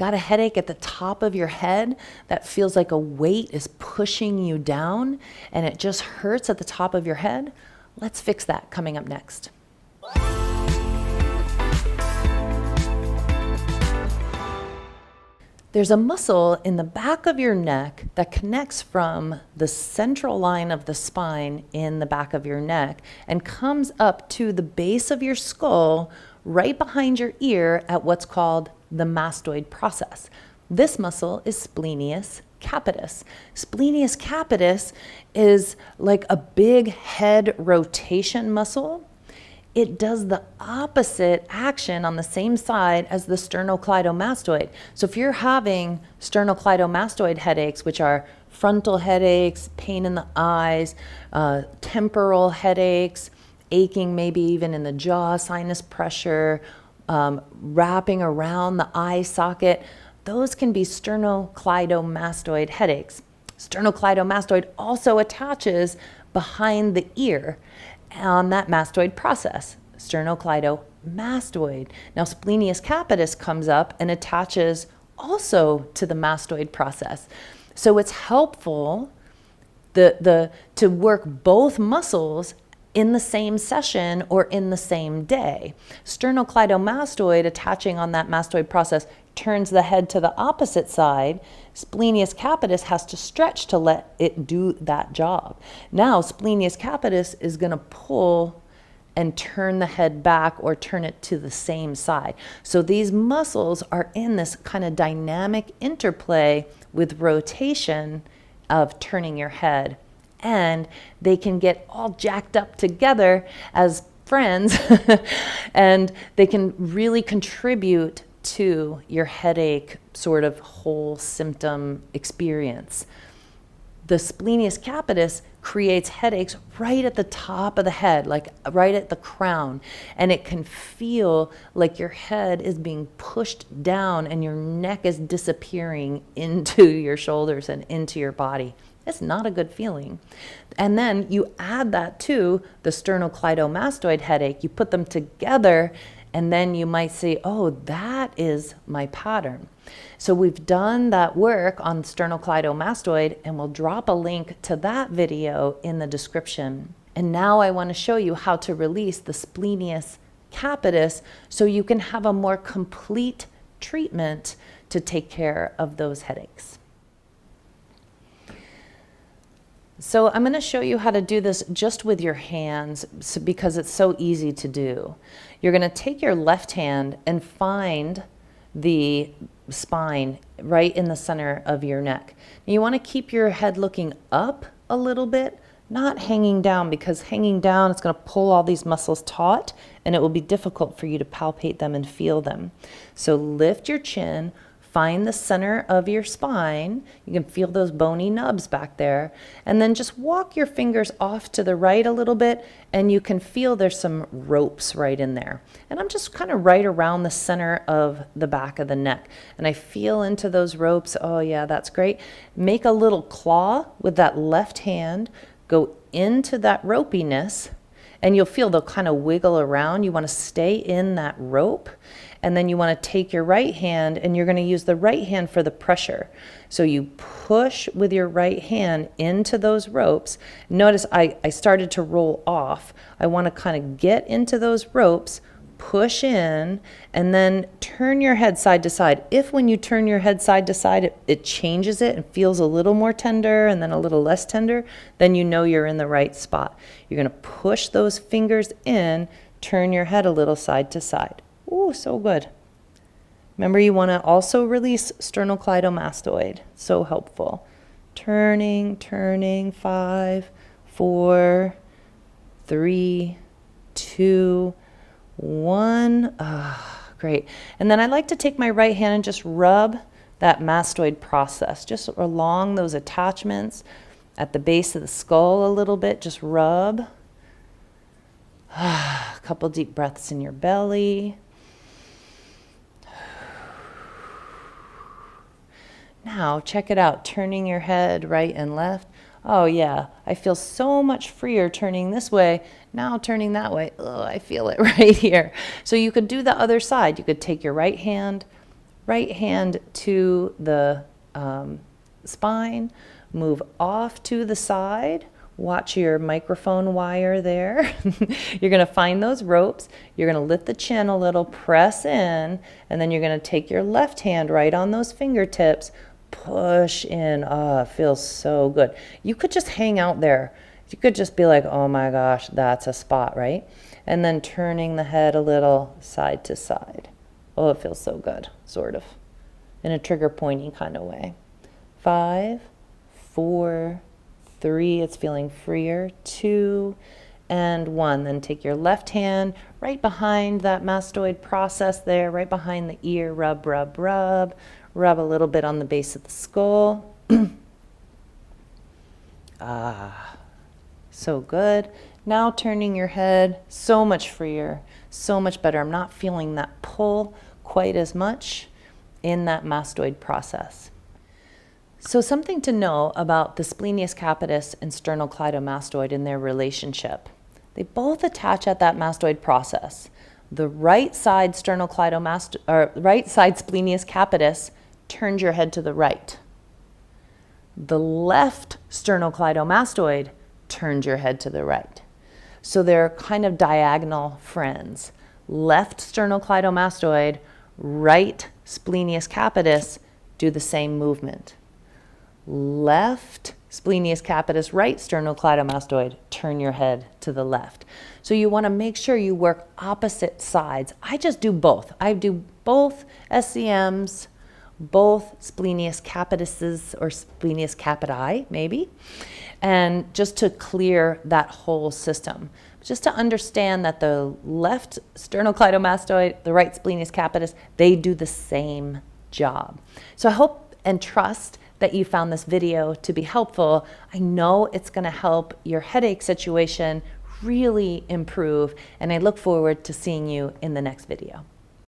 got a headache at the top of your head that feels like a weight is pushing you down and it just hurts at the top of your head? Let's fix that coming up next. There's a muscle in the back of your neck that connects from the central line of the spine in the back of your neck and comes up to the base of your skull right behind your ear at what's called the mastoid process. This muscle is Splenius capitis. Splenius capitis is like a big head rotation muscle. It does the opposite action on the same side as the sternocleidomastoid. So if you're having sternocleidomastoid headaches, which are frontal headaches, pain in the eyes, temporal headaches, aching maybe even in the jaw, sinus pressure, wrapping around the eye socket, those can be sternocleidomastoid headaches. Sternocleidomastoid also attaches behind the ear on that mastoid process, sternocleidomastoid. Now, Splenius capitis comes up and attaches also to the mastoid process. So it's helpful to work both muscles in the same session or in the same day. Sternocleidomastoid attaching on that mastoid process turns the head to the opposite side. Splenius capitis has to stretch to let it do that job. Now, Splenius capitis is going to pull and turn the head back or turn it to the same side. So these muscles are in this kind of dynamic interplay with rotation of turning your head. And they can get all jacked up together as friends and they can really contribute to your headache sort of whole symptom experience. The Splenius capitis creates headaches right at the top of the head, like right at the crown. And it can feel like your head is being pushed down and your neck is disappearing into your shoulders and into your body. It's not a good feeling. And then you add that to the sternocleidomastoid headache. You put them together and then you might say, oh, that is my pattern. So we've done that work on sternocleidomastoid and we'll drop a link to that video in the description. And now I want to show you how to release the Splenius capitis so you can have a more complete treatment to take care of those headaches. So I'm going to show you how to do this just with your hands because it's so easy to do. You're going to take your left hand and find the spine right in the center of your neck. Now you want to keep your head looking up a little bit, not hanging down, because hanging down it's going to pull all these muscles taut and it will be difficult for you to palpate them and feel them. So lift your chin. Find the center of your spine. You can feel those bony nubs back there. And then just walk your fingers off to the right a little bit and you can feel there's some ropes right in there. And I'm just kind of right around the center of the back of the neck. And I feel into those ropes. Oh yeah, that's great. Make a little claw with that left hand. Go into that ropiness and you'll feel they'll kind of wiggle around. You want to stay in that rope. And then you want to take your right hand and you're going to use the right hand for the pressure. So you push with your right hand into those ropes. Notice I started to roll off. I want to kind of get into those ropes, push in, and then turn your head side to side. If when you turn your head side to side, it changes it and feels a little more tender and then a little less tender, then you know you're in the right spot. You're going to push those fingers in, turn your head a little side to side. Ooh, so good. Remember, you want to also release sternocleidomastoid. So helpful. Turning, 5, 4, 3, 2, 1. Great. And then I like to take my right hand and just rub that mastoid process, just along those attachments at the base of the skull a little bit. Just rub. A couple deep breaths in your belly. Now, check it out, turning your head right and left. Oh yeah, I feel so much freer turning this way. Now turning that way, oh, I feel it right here. So you could do the other side. You could take your right hand, Right hand to the spine, move off to the side. Watch your microphone wire there. You're going to find those ropes. You're going to lift the chin a little, press in, and then you're going to take your left hand right on those fingertips, push in. Oh, it feels so good. You could just hang out there. You could just be like, oh my gosh, that's a spot, right? And then turning the head a little side to side. Oh, it feels so good, sort of, in a trigger pointing kind of way. 5, 4, 3, it's feeling freer, 2, and 1. Then take your left hand right behind that mastoid process there, right behind the ear, rub, rub, rub. Rub a little bit on the base of the skull. Ah, so good. Now turning your head, so much freer, so much better. I'm not feeling that pull quite as much in that mastoid process. So something to know about the splenius capitis and sternocleidomastoid in their relationship. They both attach at that mastoid process. The right side right side splenius capitis turns your head to the right. The left sternocleidomastoid turns your head to the right. So they're kind of diagonal friends. Left sternocleidomastoid, right splenius capitis do the same movement. Left splenius capitis, right sternocleidomastoid, turn your head to the left. So you want to make sure you work opposite sides. I just do both. I do both SCMs, both splenius capitises or splenius capiti, maybe, and just to clear that whole system. Just to understand that the left sternocleidomastoid, the right splenius capitis, they do the same job. So I hope and trust that you found this video to be helpful. I know it's going to help your headache situation really improve, and I look forward to seeing you in the next video.